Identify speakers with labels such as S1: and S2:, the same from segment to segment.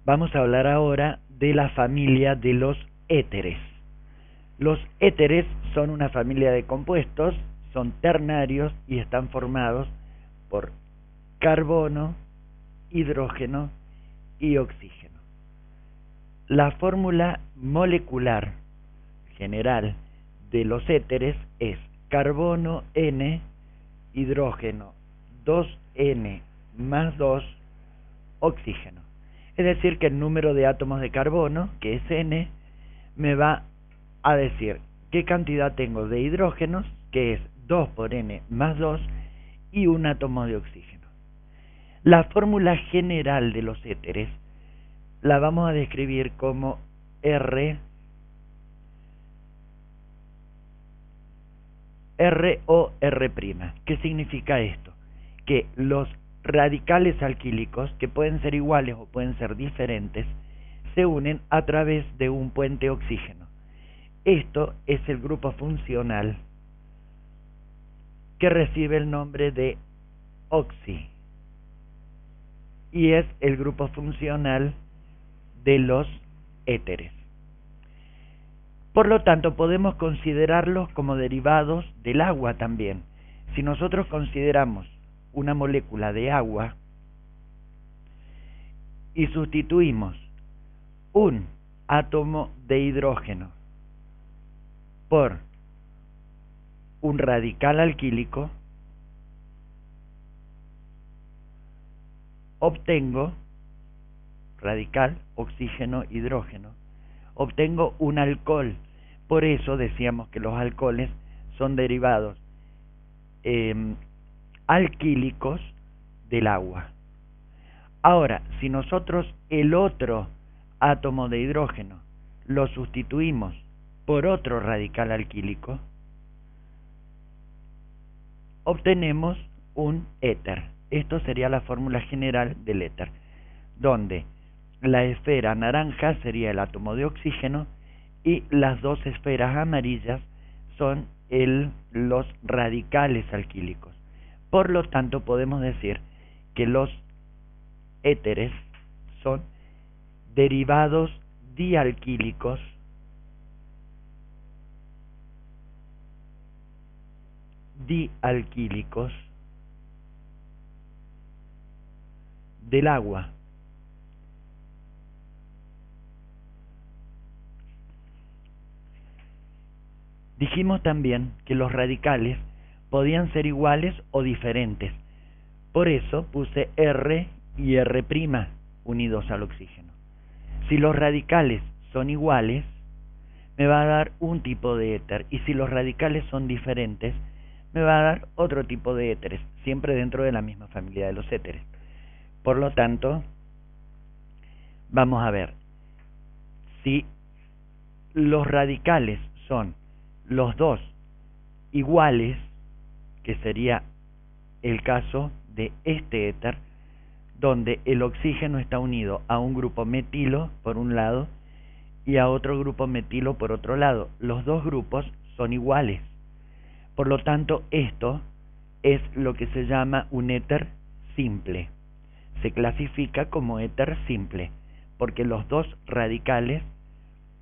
S1: Vamos a hablar ahora de la familia de los éteres. Los éteres son una familia de compuestos, son ternarios y están formados por carbono, hidrógeno y oxígeno. La fórmula molecular general de los éteres es carbono N, hidrógeno 2N más 2, oxígeno. Es decir, que el número de átomos de carbono, que es N, me va a decir qué cantidad tengo de hidrógenos, que es 2 por N más 2, y un átomo de oxígeno. La fórmula general de los éteres la vamos a describir como R o R'. ¿Qué significa esto? Que los radicales alquílicos, que pueden ser iguales o pueden ser diferentes, se unen a través de un puente oxígeno. Esto es el grupo funcional que recibe el nombre de oxi y es el grupo funcional de los éteres. Por lo tanto, podemos considerarlos como derivados del agua también. Si nosotros consideramos una molécula de agua y sustituimos un átomo de hidrógeno por un radical alquílico, obtengo radical, oxígeno, hidrógeno, obtengo un alcohol. Por eso decíamos que los alcoholes son derivados alquílicos del agua. Ahora, si nosotros el otro átomo de hidrógeno lo sustituimos por otro radical alquílico, obtenemos un éter. Esto sería la fórmula general del éter, donde la esfera naranja sería el átomo de oxígeno y las dos esferas amarillas son los radicales alquílicos. Por lo tanto, podemos decir que los éteres son derivados dialquílicos del agua. Dijimos también que los radicales podían ser iguales o diferentes. Por eso puse R y R' unidos al oxígeno. Si los radicales son iguales, me va a dar un tipo de éter. Y si los radicales son diferentes, me va a dar otro tipo de éteres, siempre dentro de la misma familia de los éteres. Por lo tanto, vamos a ver si los radicales son los dos iguales, que sería el caso de este éter, donde el oxígeno está unido a un grupo metilo por un lado y a otro grupo metilo por otro lado. Los dos grupos son iguales. Por lo tanto, esto es lo que se llama un éter simple. Se clasifica como éter simple porque los dos radicales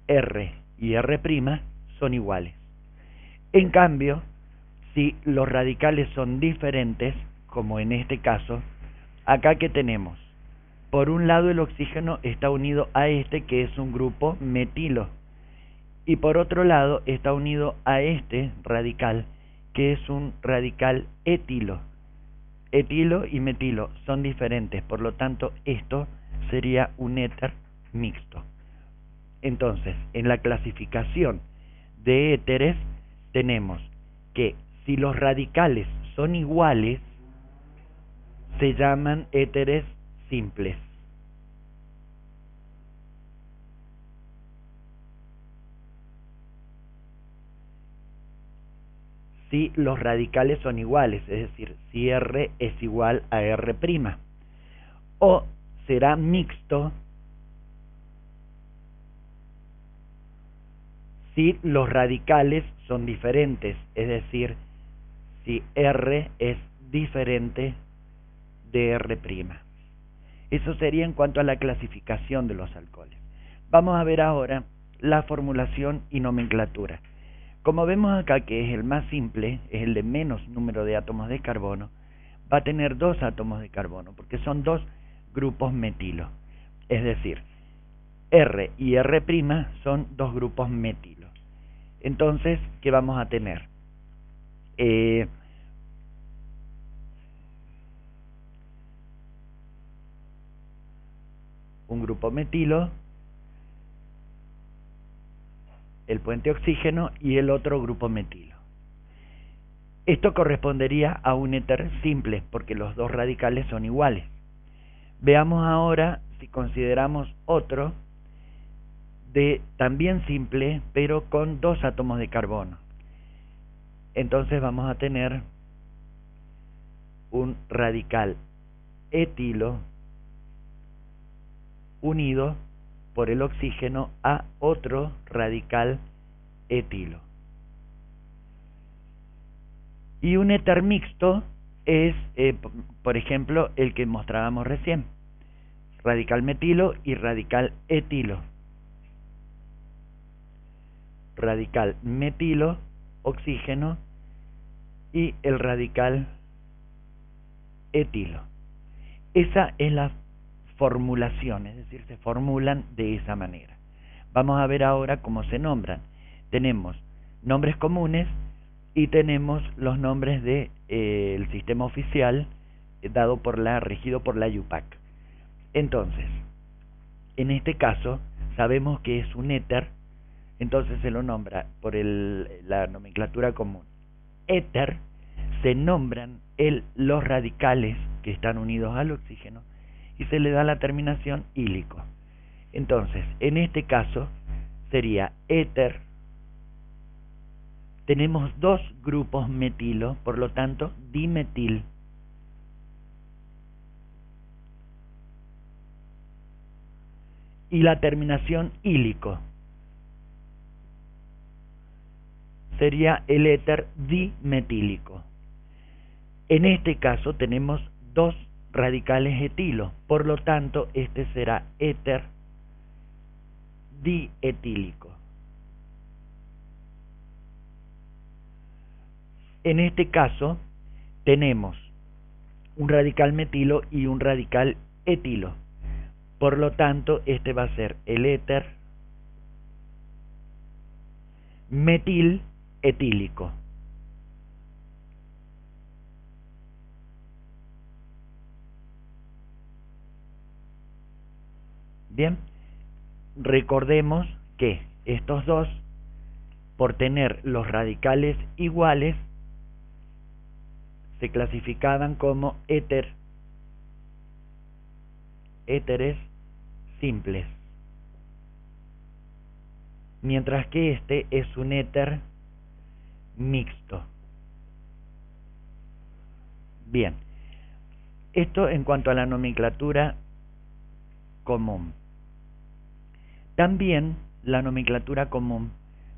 S1: R y R' son iguales. En cambio, si los radicales son diferentes, como en este caso, acá que tenemos, por un lado el oxígeno está unido a este que es un grupo metilo y por otro lado está unido a este radical que es un radical etilo. Etilo y metilo son diferentes, por lo tanto esto sería un éter mixto. Entonces, en la clasificación de éteres tenemos que si los radicales son iguales, se llaman éteres simples. Si los radicales son iguales, es decir, si R es igual a R', o será mixto si los radicales son diferentes, es decir, si R es diferente de R'. Eso sería en cuanto a la clasificación de los alcoholes. Vamos a ver ahora la formulación y nomenclatura. Como vemos acá que es el más simple, es el de menos número de átomos de carbono, va a tener 2 átomos de carbono, porque son 2 grupos metilo. Es decir, R y R' son 2 grupos metilo. Entonces, ¿qué vamos a tener? Un grupo metilo, el puente oxígeno y el otro grupo metilo. Esto correspondería a un éter simple, porque los 2 radicales son iguales. Veamos ahora si consideramos otro de también simple, pero con 2 átomos de carbono. Entonces vamos a tener un radical etilo unido por el oxígeno a otro radical etilo. Y un éter mixto es, por ejemplo, el que mostrábamos recién, radical metilo y radical etilo. Radical metilo, oxígeno, y el radical etilo. Esa es la formulación, es decir, se formulan de esa manera. Vamos a ver ahora cómo se nombran. Tenemos nombres comunes y tenemos los nombres de el sistema oficial regido por la IUPAC. Entonces, en este caso sabemos que es un éter, entonces se lo nombra por la nomenclatura común. Éter, se nombran los radicales que están unidos al oxígeno y se le da la terminación ílico. Entonces, en este caso sería éter. Tenemos 2 grupos metilo, por lo tanto, dimetil. Y la terminación ílico sería el éter dimetílico. En este caso tenemos 2 radicales etilo, por lo tanto, este será éter dietílico. En este caso tenemos un radical metilo y un radical etilo, por lo tanto este va a ser el éter metil etílico. Bien, recordemos que estos dos, por tener los radicales iguales, se clasificaban como éteres simples, mientras que este es un éter mixto. Bien, esto en cuanto a la nomenclatura común. También la nomenclatura común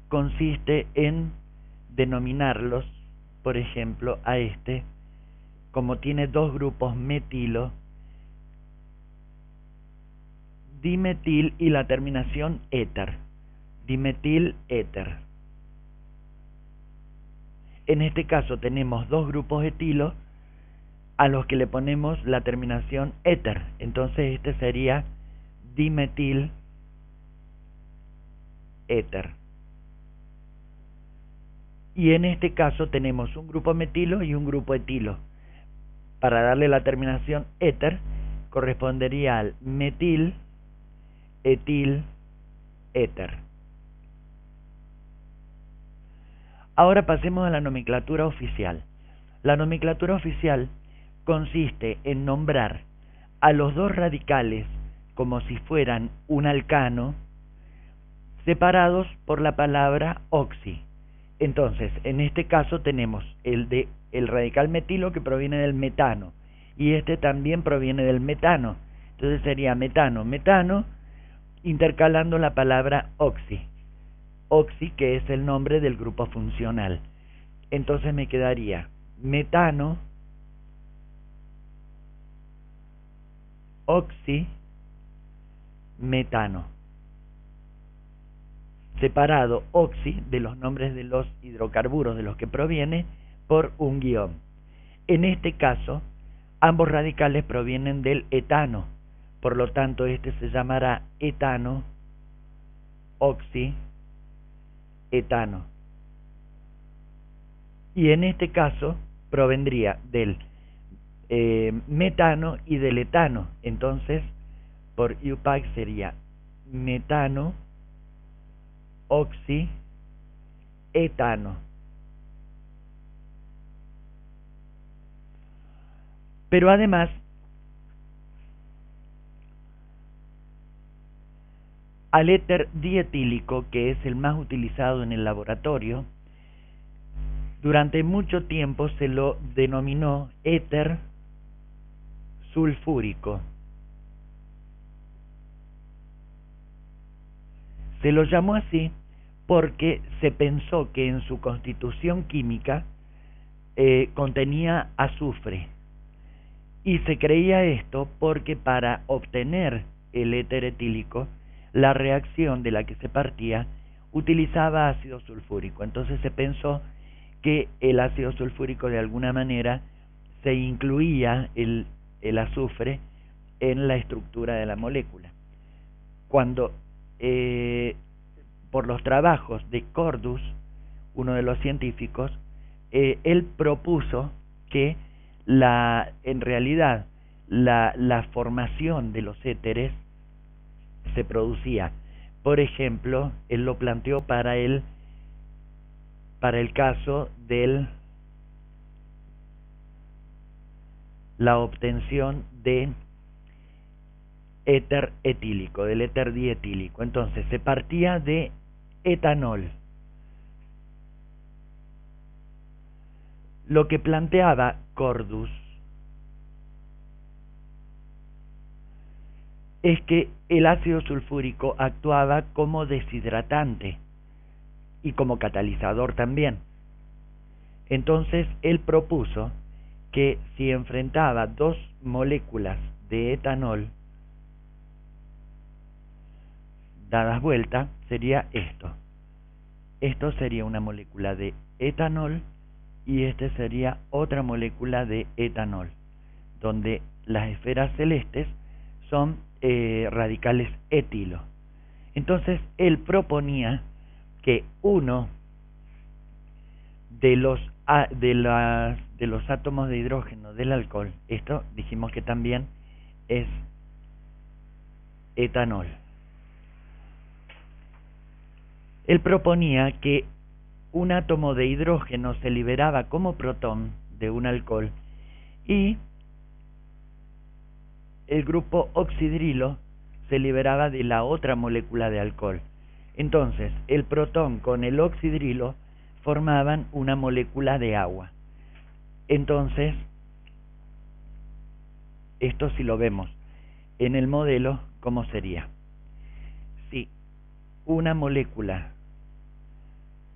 S1: consiste en denominarlos, por ejemplo, a este, como tiene 2 grupos metilo, dimetil y la terminación éter, dimetil éter. En este caso tenemos 2 grupos etilo a los que le ponemos la terminación éter, entonces este sería dimetil éter. Y en este caso tenemos un grupo metilo y un grupo etilo. Para darle la terminación éter, correspondería al metil etil éter. Ahora pasemos a la nomenclatura oficial. La nomenclatura oficial consiste en nombrar a los 2 radicales como si fueran un alcano, separados por la palabra oxi. Entonces, en este caso tenemos el radical metilo, que proviene del metano, y este también proviene del metano. Entonces sería metano, metano, intercalando la palabra oxi. Oxi, que es el nombre del grupo funcional. Entonces me quedaría metano oximetano. Separado oxi de los nombres de los hidrocarburos de los que proviene por un guión. En este caso, ambos radicales provienen del etano, por lo tanto este se llamará etano, oxietano. Y en este caso provendría del metano y del etano, entonces por IUPAC sería metano, oxietano. Pero además, al éter dietílico, que es el más utilizado en el laboratorio, durante mucho tiempo se lo denominó éter sulfúrico. Se lo llamó así porque se pensó que en su constitución química contenía azufre. Y se creía esto porque para obtener el éter etílico, la reacción de la que se partía utilizaba ácido sulfúrico. Entonces se pensó que el ácido sulfúrico de alguna manera se incluía el azufre en la estructura de la molécula. Cuando por los trabajos de Cordus, uno de los científicos, él propuso que en realidad la formación de los éteres se producía. Por ejemplo, él lo planteó para el caso de la obtención de éter etílico, del éter dietílico. Entonces se partía de etanol. Lo que planteaba Cordus es que el ácido sulfúrico actuaba como deshidratante y como catalizador también. Entonces él propuso que si enfrentaba dos moléculas de etanol dadas vuelta, sería esto. Esto sería una molécula de etanol y este sería otra molécula de etanol, donde las esferas celestes son radicales etilo. Entonces él proponía que uno de los átomos de hidrógeno del alcohol, esto dijimos que también es etanol, él proponía que un átomo de hidrógeno se liberaba como protón de un alcohol y el grupo oxidrilo se liberaba de la otra molécula de alcohol. Entonces, el protón con el oxidrilo formaban una molécula de agua. Entonces, esto si lo vemos en el modelo, ¿cómo sería? Si una molécula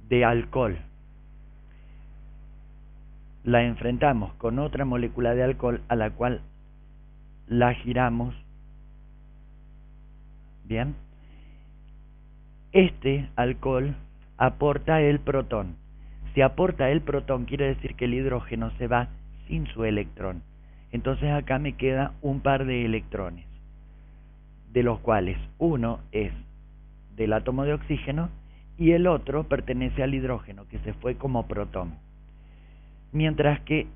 S1: de alcohol la enfrentamos con otra molécula de alcohol a la cual la giramos, bien, este alcohol aporta el protón. Si aporta el protón quiere decir que el hidrógeno se va sin su electrón. Entonces acá me queda un par de electrones, de los cuales uno es del átomo de oxígeno y el otro pertenece al hidrógeno que se fue como protón. Mientras que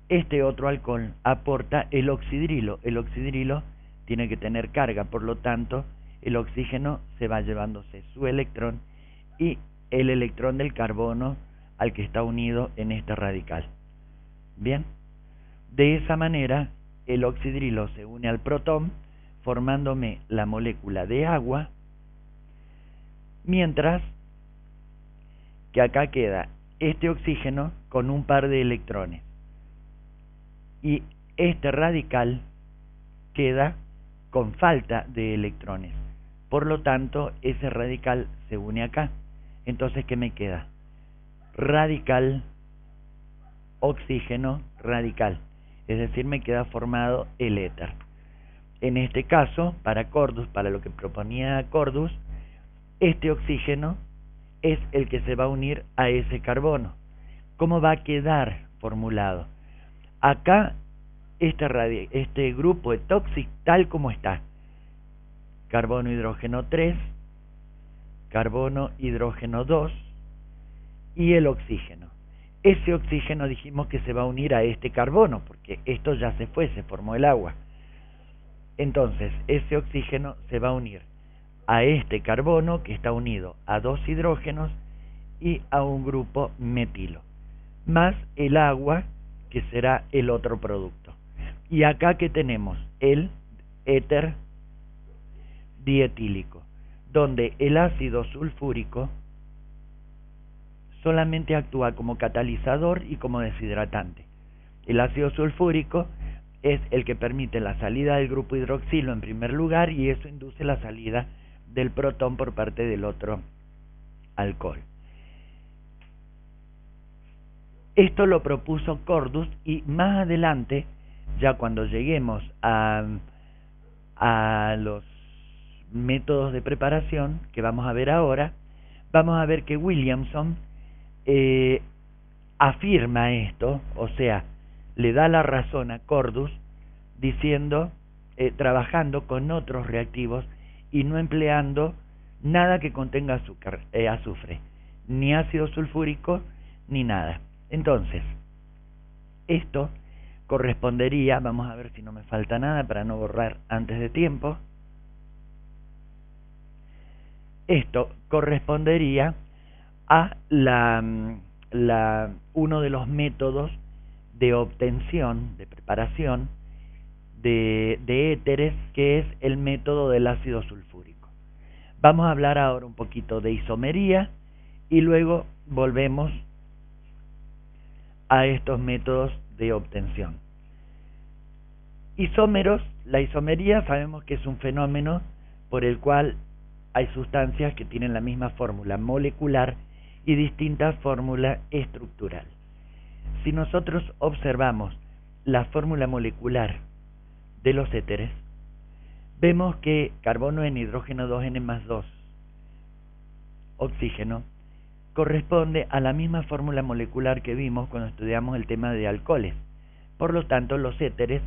S1: este otro alcohol aporta el oxidrilo. El oxidrilo tiene que tener carga, por lo tanto el oxígeno se va llevándose su electrón y el electrón del carbono al que está unido en este radical. Bien, de esa manera el oxidrilo se une al protón formándome la molécula de agua, mientras que acá queda este oxígeno con un par de electrones y este radical queda con falta de electrones. Por lo tanto, ese radical se une acá. Entonces, ¿qué me queda? Radical, oxígeno, radical. Es decir, me queda formado el éter. En este caso, para Cordus, para lo que proponía Cordus, este oxígeno es el que se va a unir a ese carbono. ¿Cómo va a quedar formulado? Acá, este grupo etoxic tal como está. Carbono, hidrógeno 3, carbono, hidrógeno 2 y el oxígeno. Ese oxígeno dijimos que se va a unir a este carbono, porque esto ya se fue, se formó el agua. Entonces, ese oxígeno se va a unir a este carbono que está unido a dos hidrógenos y a un grupo metilo, más el agua que será el otro producto. Y acá que tenemos el éter dietílico, donde el ácido sulfúrico solamente actúa como catalizador y como deshidratante. El ácido sulfúrico es el que permite la salida del grupo hidroxilo en primer lugar, y eso induce la salida del protón por parte del otro alcohol. Esto lo propuso Cordus, y más adelante, ya cuando lleguemos a los métodos de preparación que vamos a ver ahora, vamos a ver que Williamson afirma esto, o sea, le da la razón a Cordus diciendo, trabajando con otros reactivos y no empleando nada que contenga azufre, ni ácido sulfúrico, ni nada. Entonces, esto correspondería, vamos a ver si no me falta nada para no borrar antes de tiempo, esto correspondería a uno de los métodos de obtención, de preparación de éteres, que es el método del ácido sulfúrico. Vamos a hablar ahora un poquito de isomería y luego volvemos a estos métodos de obtención. Isómeros, la isomería sabemos que es un fenómeno por el cual hay sustancias que tienen la misma fórmula molecular y distinta fórmula estructural. Si nosotros observamos la fórmula molecular de los éteres, vemos que carbono en hidrógeno 2n más 2, oxígeno, corresponde a la misma fórmula molecular que vimos cuando estudiamos el tema de alcoholes. Por lo tanto, los éteres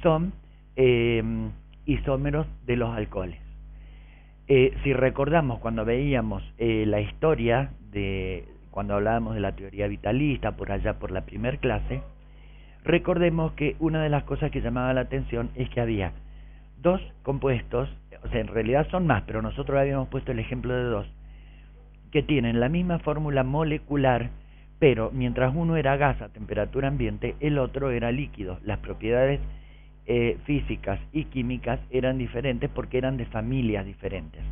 S1: son isómeros de los alcoholes. Si recordamos cuando veíamos la historia de cuando hablábamos de la teoría vitalista por allá por la primer clase, recordemos que una de las cosas que llamaba la atención es que había dos compuestos, o sea, en realidad son más, pero nosotros habíamos puesto el ejemplo de dos, que tienen la misma fórmula molecular, pero mientras uno era gas a temperatura ambiente, el otro era líquido. Las propiedades físicas y químicas eran diferentes porque eran de familias diferentes,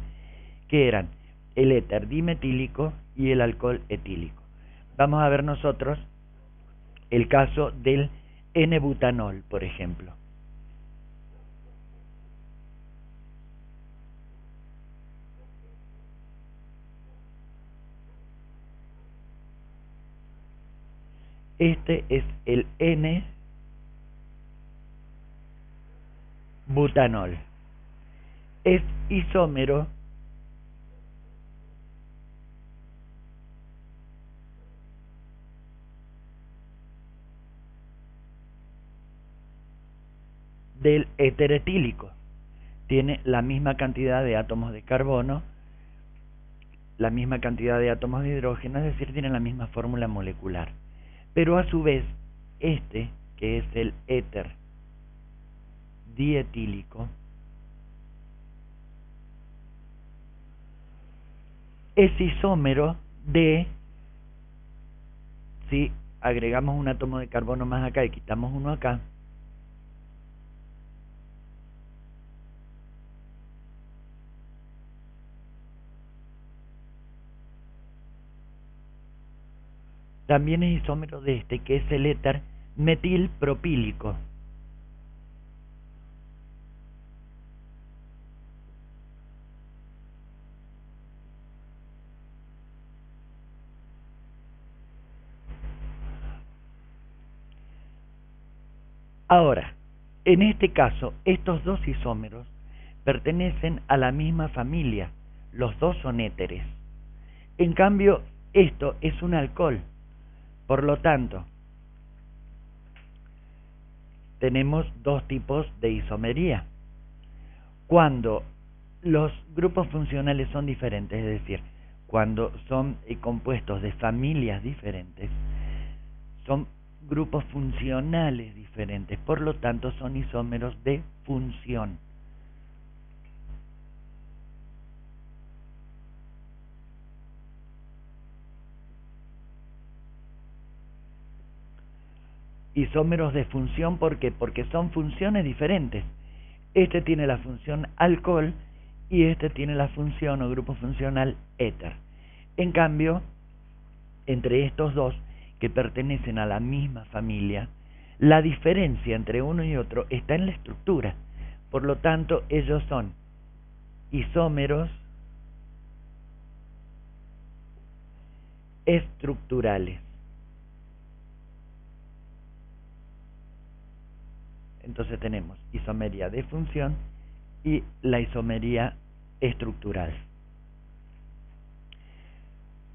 S1: que eran el éter dimetílico y el alcohol etílico. Vamos a ver nosotros el caso del N-butanol, por ejemplo. Este es el N-butanol. Es isómero del éter etílico. Tiene la misma cantidad de átomos de carbono, la misma cantidad de átomos de hidrógeno, es decir, tiene la misma fórmula molecular. Pero a su vez, este, que es el éter dietílico, es isómero de, si agregamos un átomo de carbono más acá y quitamos uno acá, también es isómero de este, que es el éter metilpropílico. Ahora, En este caso, estos dos isómeros pertenecen a la misma familia, los dos son éteres. En cambio, esto es un alcohol, por lo tanto, tenemos dos tipos de isomería. Cuando los grupos funcionales son diferentes, es decir, cuando son compuestos de familias diferentes, son grupos funcionales diferentes, por lo tanto son isómeros de función. Isómeros de función, ¿por qué? Porque son funciones diferentes. Este tiene la función alcohol y este tiene la función o grupo funcional éter. En cambio, entre estos dos, que pertenecen a la misma familia, la diferencia entre uno y otro está en la estructura. Por lo tanto, ellos son isómeros estructurales. Entonces tenemos isomería de función y la isomería estructural.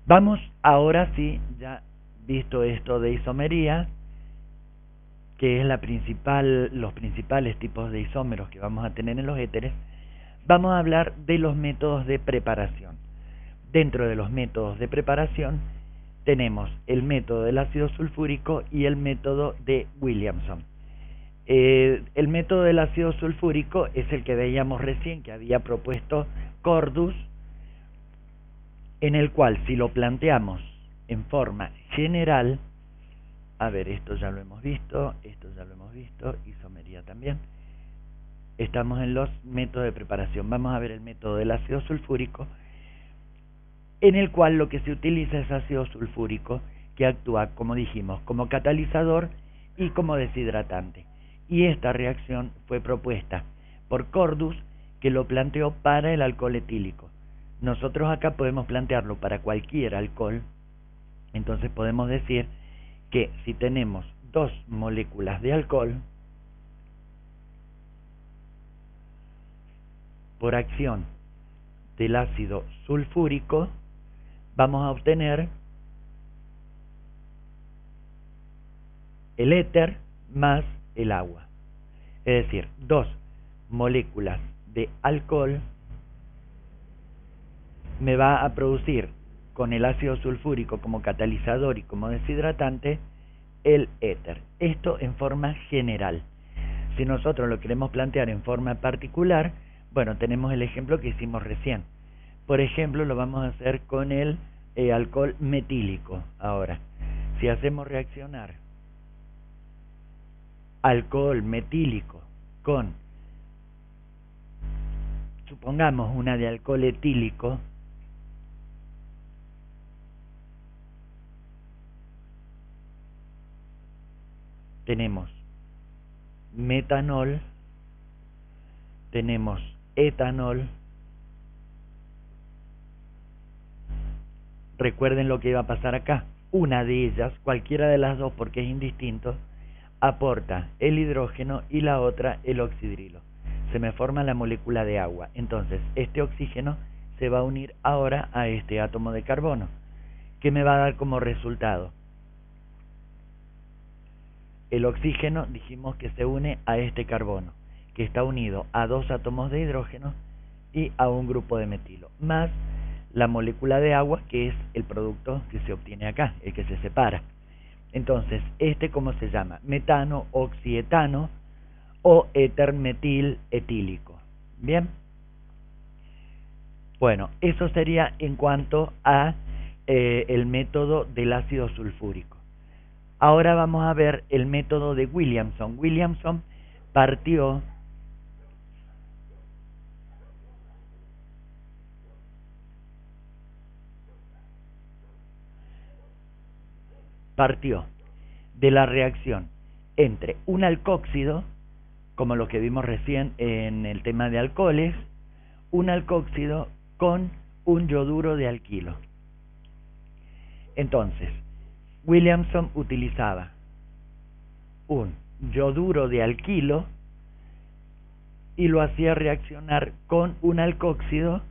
S1: Vamos ahora sí, ya visto esto de isomería, que es los principales tipos de isómeros que vamos a tener en los éteres, vamos a hablar de los métodos de preparación. Dentro de los métodos de preparación tenemos el método del ácido sulfúrico y el método de Williamson. El método del ácido sulfúrico es el que veíamos recién, que había propuesto Cordus, en el cual si lo planteamos en forma general, a ver, esto ya lo hemos visto, isomería también, estamos en los métodos de preparación. Vamos a ver el método del ácido sulfúrico, en el cual lo que se utiliza es ácido sulfúrico, que actúa, como dijimos, como catalizador y como deshidratante. Y esta reacción fue propuesta por Cordus, que lo planteó para el alcohol etílico. Nosotros acá podemos plantearlo para cualquier alcohol. Entonces podemos decir que si tenemos dos moléculas de alcohol, por acción del ácido sulfúrico, vamos a obtener el éter más el agua. Es decir, dos moléculas de alcohol me va a producir con el ácido sulfúrico como catalizador y como deshidratante el éter. Esto en forma general. Si nosotros lo queremos plantear en forma particular, bueno, tenemos el ejemplo que hicimos recién. Por ejemplo, lo vamos a hacer con el alcohol metílico. Ahora, si hacemos reaccionar alcohol metílico con, supongamos, una de alcohol etílico, tenemos metanol, tenemos etanol. Recuerden lo que iba a pasar acá. Una de ellas, cualquiera de las dos, porque es indistinto, aporta el hidrógeno y la otra el oxidrilo. Se me forma la molécula de agua. Entonces, este oxígeno se va a unir ahora a este átomo de carbono, que me va a dar como resultado el oxígeno. Dijimos que se une a este carbono, que está unido a dos átomos de hidrógeno y a un grupo de metilo, más la molécula de agua, que es el producto que se obtiene acá, el que se separa. Entonces, ¿cómo se llama? Metano oxietano o éter metil etílico. Bien. Bueno, eso sería en cuanto a el método del ácido sulfúrico. Ahora vamos a ver el método de Williamson. Williamson partió de la reacción entre un alcóxido, como lo que vimos recién en el tema de alcoholes, un alcóxido con un yoduro de alquilo. Entonces, Williamson utilizaba un yoduro de alquilo y lo hacía reaccionar con un alcóxido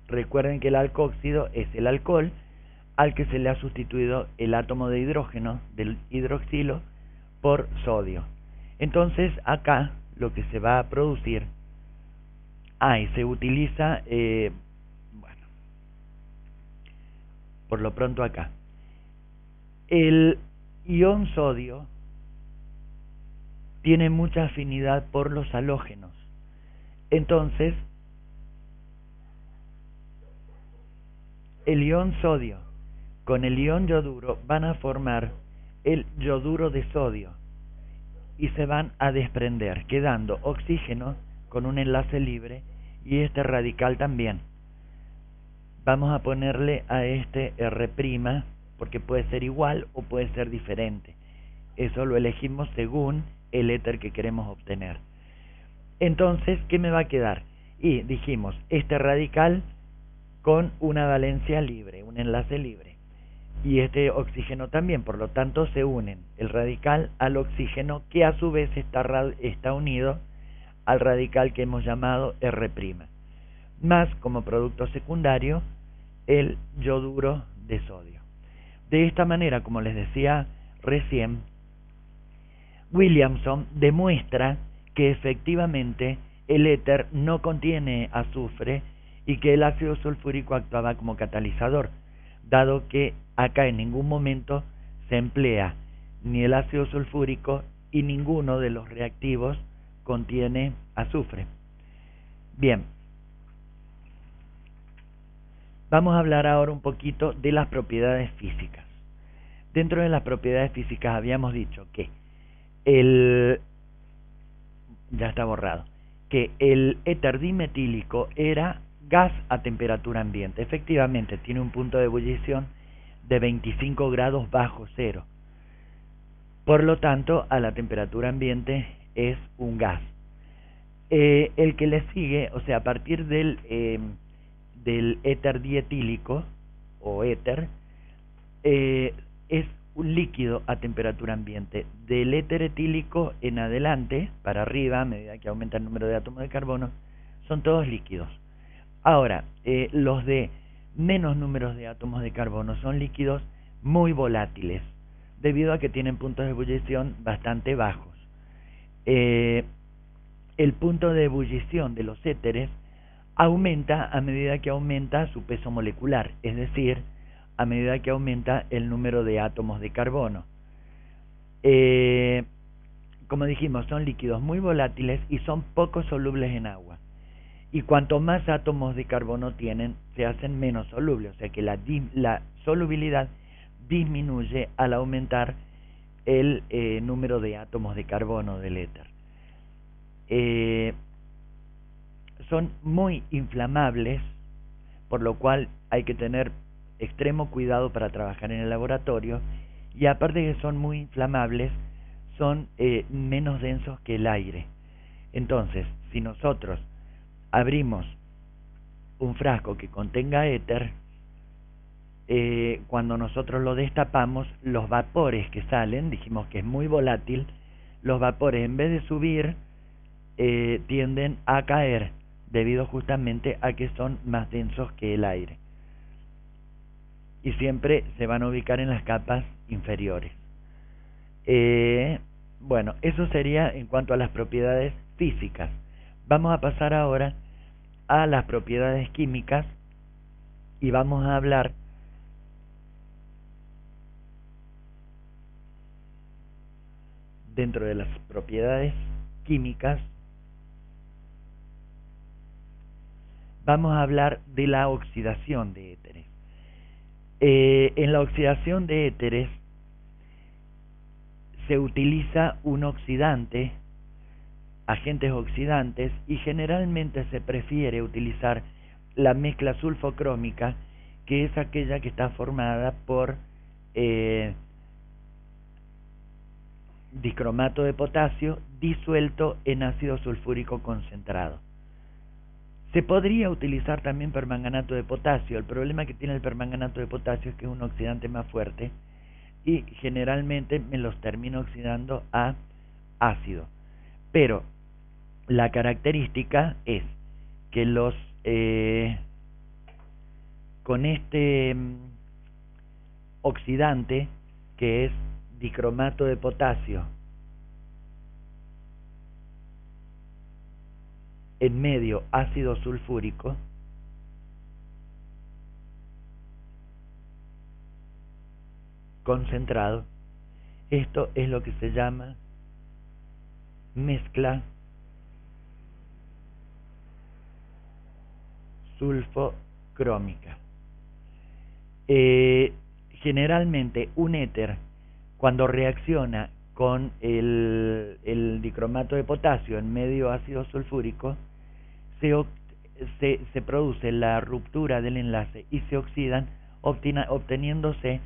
S1: recuerden que el alcóxido es el alcohol al que se le ha sustituido el átomo de hidrógeno del hidroxilo por sodio. Entonces acá lo que se va a producir, y se utiliza, bueno, por lo pronto acá, el ion sodio tiene mucha afinidad por los halógenos. Entonces, el ion sodio con el ion yoduro van a formar el yoduro de sodio y se van a desprender, quedando oxígeno con un enlace libre y este radical también. Vamos a ponerle a este R', porque puede ser igual o puede ser diferente. Eso lo elegimos según el éter que queremos obtener. Entonces, ¿qué me va a quedar? Y dijimos, este radical con una valencia libre, un enlace libre. Y este oxígeno también, por lo tanto se unen el radical al oxígeno, que a su vez está unido al radical que hemos llamado R', más como producto secundario el yoduro de sodio. De esta manera, como les decía recién, Williamson demuestra que efectivamente el éter no contiene azufre y que el ácido sulfúrico actuaba como catalizador, dado que acá en ningún momento se emplea ni el ácido sulfúrico y ninguno de los reactivos contiene azufre. Bien, vamos a hablar ahora un poquito de las propiedades físicas. Dentro de las propiedades físicas habíamos dicho que ya está borrado, que el éter dimetílico era gas a temperatura ambiente. Efectivamente, tiene un punto de ebullición de 25 grados bajo cero. Por lo tanto, a la temperatura ambiente es un gas. El que le sigue, o sea, a partir del éter dietílico o éter, es un líquido a temperatura ambiente. Del éter etílico en adelante, para arriba, a medida que aumenta el número de átomos de carbono, son todos líquidos. Ahora, los de menos números de átomos de carbono son líquidos muy volátiles, debido a que tienen puntos de ebullición bastante bajos. El punto de ebullición de los éteres aumenta a medida que aumenta su peso molecular, es decir, a medida que aumenta el número de átomos de carbono. Como dijimos, son líquidos muy volátiles y son poco solubles en agua. Y cuanto más átomos de carbono tienen, se hacen menos solubles, o sea que la solubilidad disminuye al aumentar el número de átomos de carbono del éter. Son muy inflamables, por lo cual hay que tener extremo cuidado para trabajar en el laboratorio, y aparte de que son muy inflamables, son menos densos que el aire. Entonces, si nosotros abrimos un frasco que contenga éter, cuando nosotros lo destapamos, los vapores que salen, dijimos que es muy volátil, los vapores en vez de subir tienden a caer, debido justamente a que son más densos que el aire y siempre se van a ubicar en las capas inferiores. Bueno, eso sería en cuanto a las propiedades físicas. Vamos a pasar ahora a las propiedades químicas y vamos a hablar dentro de las propiedades químicas. Vamos a hablar de la oxidación de éteres. En la oxidación de éteres se utiliza un oxidante, agentes oxidantes, y generalmente se prefiere utilizar la mezcla sulfocrómica, que es aquella que está formada por dicromato de potasio disuelto en ácido sulfúrico concentrado. Se podría utilizar también permanganato de potasio. El problema que tiene el permanganato de potasio es que es un oxidante más fuerte y generalmente me los termino oxidando a ácido. Pero la característica es que con este oxidante, que es dicromato de potasio, en medio ácido sulfúrico, concentrado, esto es lo que se llama mezcla sulfocrómica. Generalmente un éter, cuando reacciona con el dicromato de potasio en medio ácido sulfúrico, se produce la ruptura del enlace y se oxidan, obteniéndose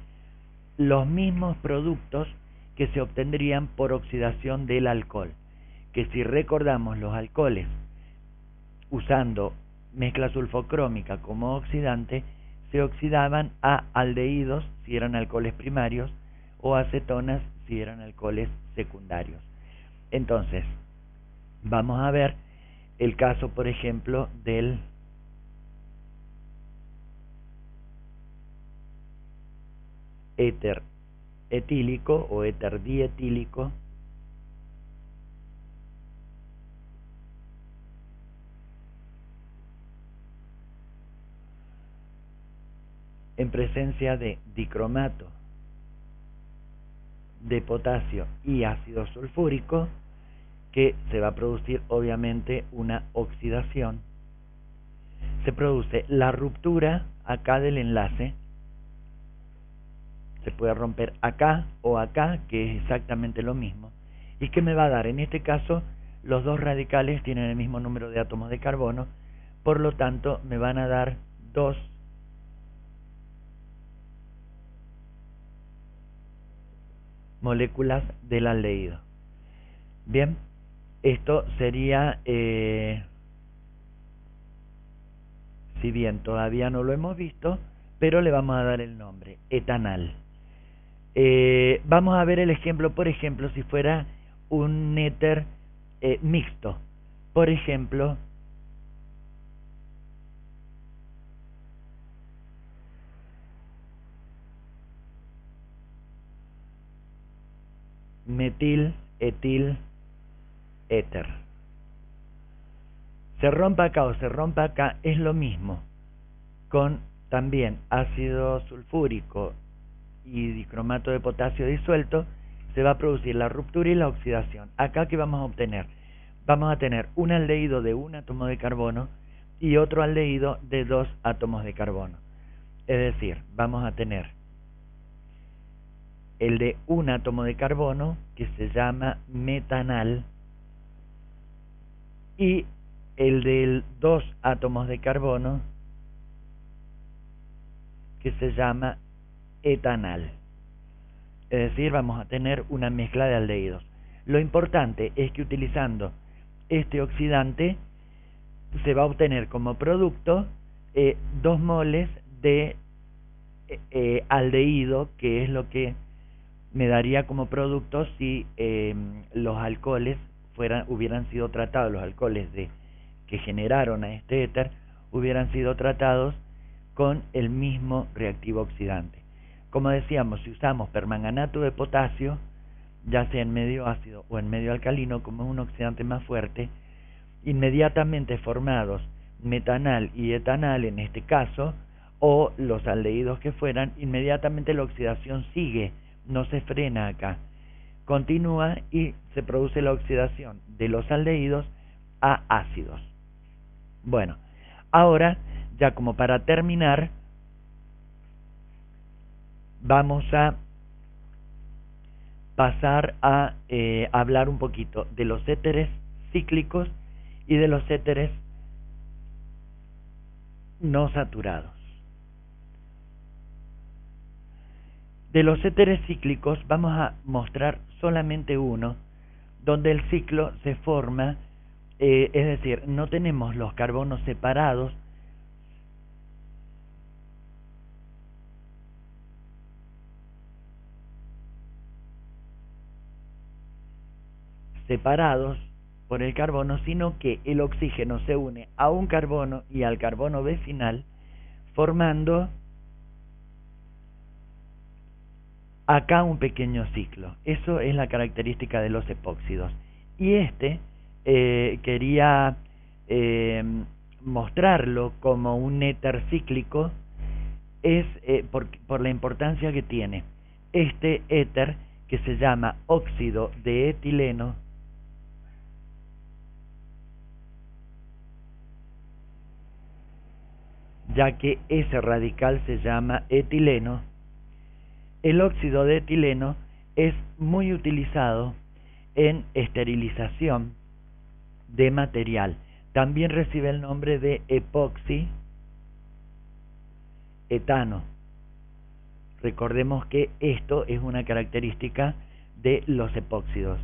S1: los mismos productos que se obtendrían por oxidación del alcohol. Que si recordamos, los alcoholes, usando mezcla sulfocrómica como oxidante, se oxidaban a aldehídos si eran alcoholes primarios o acetonas si eran alcoholes secundarios. Entonces, vamos a ver el caso, por ejemplo, del éter etílico o éter dietílico en presencia de dicromato de potasio y ácido sulfúrico, que se va a producir obviamente una oxidación. Se produce la ruptura acá del enlace, se puede romper acá o acá, que es exactamente lo mismo. ¿Y qué me va a dar? En este caso, los dos radicales tienen el mismo número de átomos de carbono, por lo tanto me van a dar dos moléculas del aldehído. Bien, esto sería, si bien todavía no lo hemos visto, pero le vamos a dar el nombre, etanal. Vamos a ver el ejemplo, por ejemplo, si fuera un éter mixto. Por ejemplo, metil, etil, éter. Se rompa acá o se rompa acá, es lo mismo. Con también ácido sulfúrico y dicromato de potasio disuelto, se va a producir la ruptura y la oxidación. Acá, ¿qué vamos a obtener? Vamos a tener un aldehído de un átomo de carbono y otro aldehído de 2 átomos de carbono. Es decir, vamos a tener el de un átomo de carbono, que se llama metanal, y el de 2 átomos de carbono, que se llama etanal. Es decir, vamos a tener una mezcla de aldehídos. Lo importante es que utilizando este oxidante se va a obtener como producto 2 moles de aldehído, que es lo que me daría como producto si los alcoholes hubieran sido tratados, los alcoholes que generaron a este éter hubieran sido tratados con el mismo reactivo oxidante. Como decíamos, si usamos permanganato de potasio, ya sea en medio ácido o en medio alcalino, como es un oxidante más fuerte, inmediatamente formados metanal y etanal en este caso, o los aldehídos que fueran, inmediatamente la oxidación sigue, no se frena acá, continúa y se produce la oxidación de los aldehídos a ácidos. Bueno, ahora, ya como para terminar, vamos a pasar a hablar un poquito de los éteres cíclicos y de los éteres no saturados. De los éteres cíclicos vamos a mostrar solamente uno, donde el ciclo se forma es decir, no tenemos los carbonos separados por el carbono, sino que el oxígeno se une a un carbono y al carbono vecinal, formando acá un pequeño ciclo. Eso es la característica de los epóxidos. Y quería eh, mostrarlo como un éter cíclico, por la importancia que tiene. Este éter, que se llama óxido de etileno, ya que ese radical se llama etileno, el óxido de etileno es muy utilizado en esterilización de material. También recibe el nombre de epoxi etano. Recordemos que esto es una característica de los epóxidos.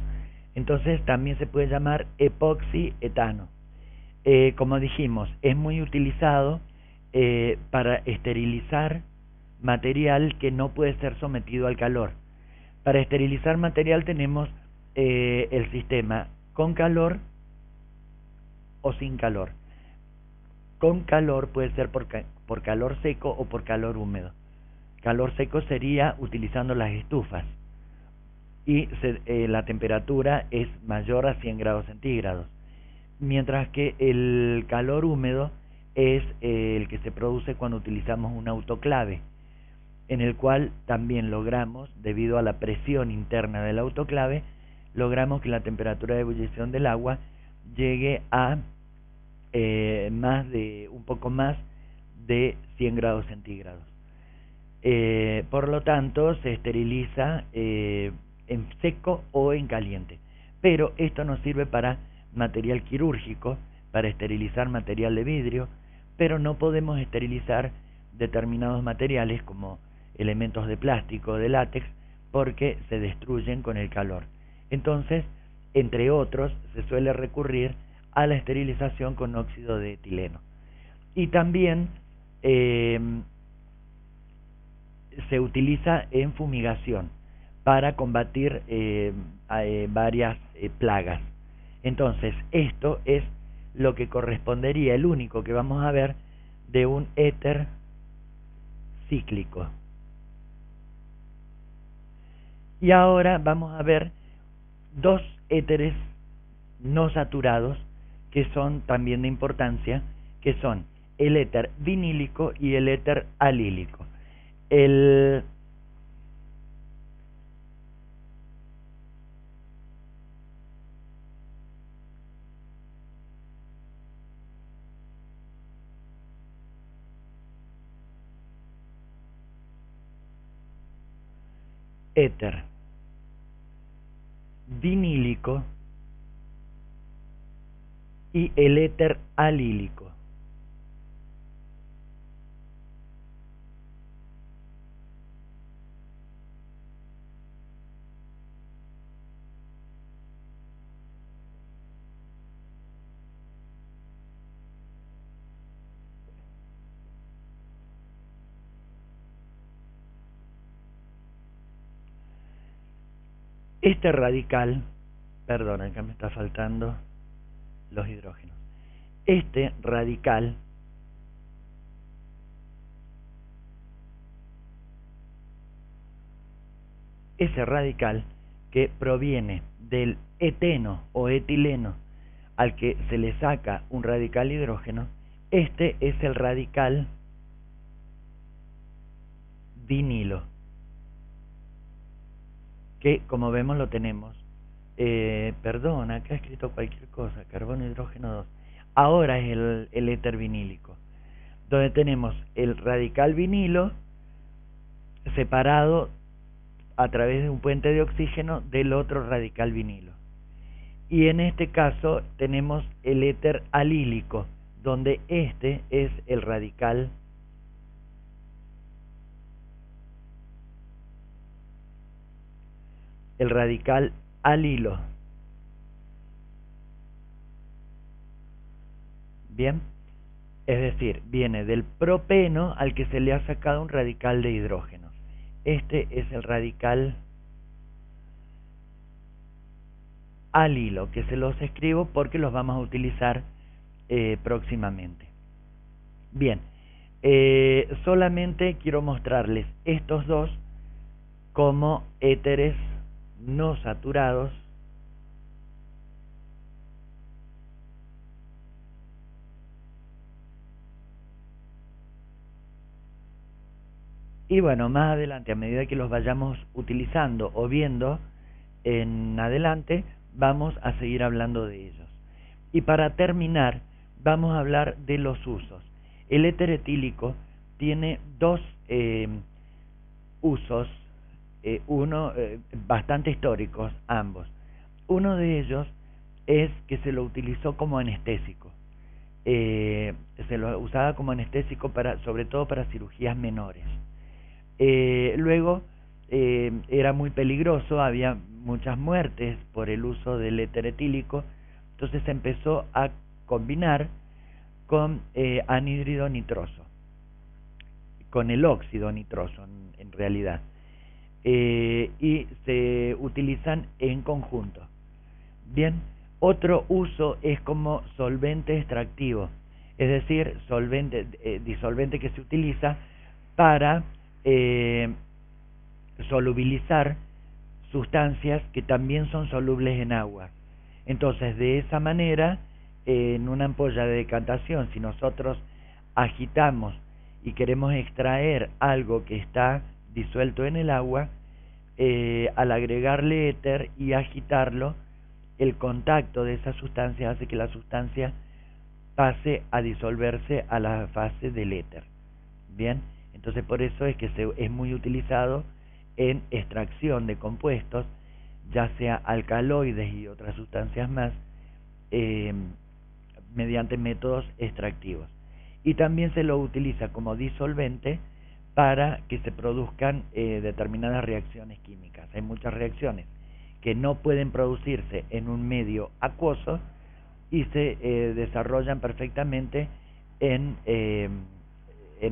S1: Entonces también se puede llamar epoxi etano. Como dijimos, es muy utilizado para esterilizar material que no puede ser sometido al calor. Para esterilizar material tenemos el sistema con calor o sin calor. Con calor puede ser por calor seco o por calor húmedo. Calor seco sería utilizando las estufas y la temperatura es mayor a 100 grados centígrados, mientras que el calor húmedo es el que se produce cuando utilizamos un autoclave, en el cual también logramos, debido a la presión interna del autoclave, logramos que la temperatura de ebullición del agua llegue a un poco más de 100 grados centígrados. Por lo tanto, se esteriliza en seco o en caliente. Pero esto nos sirve para material quirúrgico, para esterilizar material de vidrio, pero no podemos esterilizar determinados materiales como elementos de plástico o de látex, porque se destruyen con el calor. Entonces, entre otros, se suele recurrir a la esterilización con óxido de etileno. Y también se utiliza en fumigación para combatir varias plagas. Entonces, esto es lo que correspondería, el único que vamos a ver, de un éter cíclico. Y ahora vamos a ver dos éteres no saturados que son también de importancia, que son el éter vinílico y el éter alílico. El éter vinílico y el éter alílico. Este radical, perdón, acá me está faltando los hidrógenos. Este radical ese radical que proviene del eteno o etileno al que se le saca un radical hidrógeno, este es el radical vinilo, que como vemos lo tenemos, perdón, acá he escrito cualquier cosa, carbono, hidrógeno 2, ahora es el éter vinílico, donde tenemos el radical vinilo separado a través de un puente de oxígeno del otro radical vinilo. Y en este caso tenemos el éter alílico, donde este es el radical alilo. Bien, es decir, viene del propeno al que se le ha sacado un radical de hidrógeno. Este es el radical alilo, que se los escribo porque los vamos a utilizar próximamente. Bien, solamente quiero mostrarles estos dos como éteres no saturados y bueno, más adelante, a medida que los vayamos utilizando o viendo en adelante, vamos a seguir hablando de ellos. Y para terminar, vamos a hablar de los usos. El éter etílico tiene dos usos, bastante históricos ambos. Uno de ellos es que se lo utilizó como anestésico. Se lo usaba como anestésico sobre todo para cirugías menores. Luego era muy peligroso, había muchas muertes por el uso del éter etílico, entonces se empezó a combinar con anhídrido nitroso, con el óxido nitroso en realidad, y se utilizan en conjunto. Bien, otro uso es como solvente extractivo, es decir, disolvente que se utiliza para solubilizar sustancias que también son solubles en agua. Entonces, de esa manera, en una ampolla de decantación, si nosotros agitamos y queremos extraer algo que está disuelto en el agua, al agregarle éter y agitarlo, el contacto de esa sustancia hace que la sustancia pase a disolverse a la fase del éter. Bien, entonces por eso es que es muy utilizado en extracción de compuestos, ya sea alcaloides y otras sustancias más, mediante métodos extractivos. Y también se lo utiliza como disolvente para que se produzcan determinadas reacciones químicas. Hay muchas reacciones que no pueden producirse en un medio acuoso y se desarrollan perfectamente en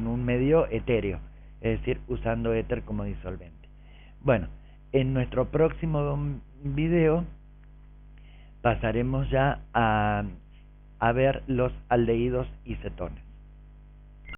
S1: un medio etéreo, es decir, usando éter como disolvente. Bueno, en nuestro próximo video pasaremos ya a ver los aldehídos y cetonas.